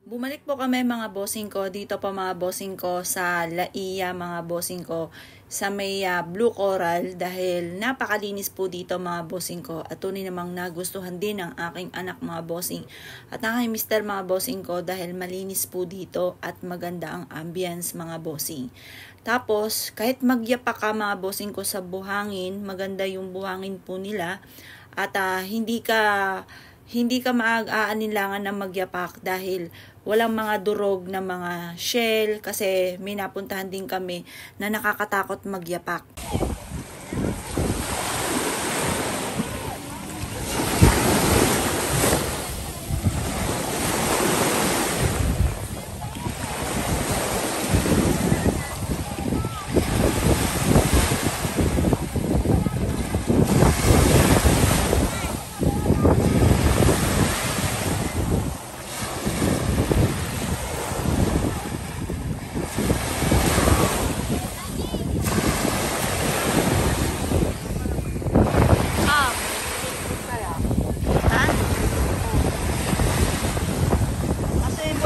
Bumalik po kami mga bossing ko, dito pa mga bossing ko sa Laia mga bossing ko sa may Blue Coral dahil napakalinis po dito mga bossing ko at tunay namang nagustuhan din ng aking anak mga bossing at aking mister mga bossing ko dahil malinis po dito at maganda ang ambience mga bossing. Tapos kahit magyapa ka mga bossing ko sa buhangin, maganda yung buhangin po nila at hindi ka maaanilangan na magyapak dahil walang mga durog na mga shell kasi may napuntahan din kami na nakakatakot magyapak.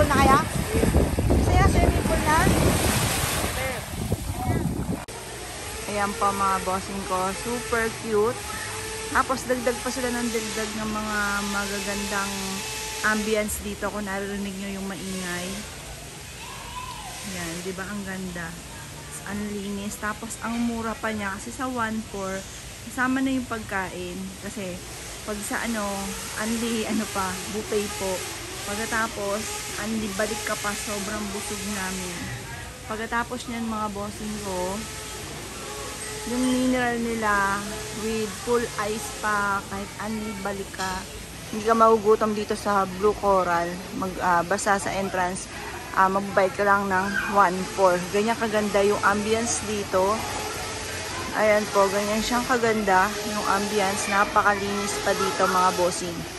Na kaya? Masaya swimming pool na? Ayan pa mga bossing ko, super cute. Tapos dagdag pa sila ng dagdag ng mga magagandang ambience dito kung naririnig nyo yung maingay. Ayan, di ba ang ganda? Ang linis. Tapos ang mura pa niya kasi sa 1.4 kasama na yung pagkain. Kasi pag sa buffet po. Pagkatapos, balik ka pa, sobrang busog namin. Pagkatapos niyan mga bossing ko, yung mineral nila with full ice pa, kahit balik ka, hindi ka magugutom dito sa Blue Coral. Basta sa entrance, magbayad ka lang ng 1.4. Ganyan kaganda yung ambience dito. Ayan po, ganyan siyang kaganda yung ambience. Napakalinis pa dito mga bossing.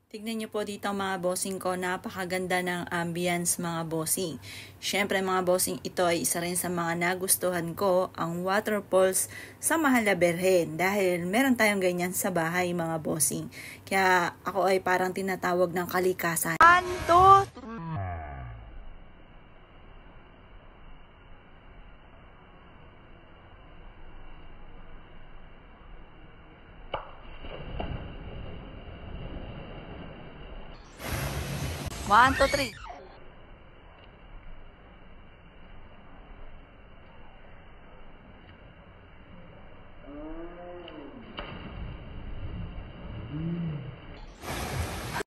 Tignan nyo po dito mga bossing ko, napakaganda ng ambience mga bossing. Syempre mga bossing, ito ay isa rin sa mga nagustuhan ko, ang waterfalls sa Mahal na Birhen. Dahil meron tayong ganyan sa bahay mga bossing. Kaya ako ay parang tinatawag ng kalikasan. 1, 2, 1, 2, 3.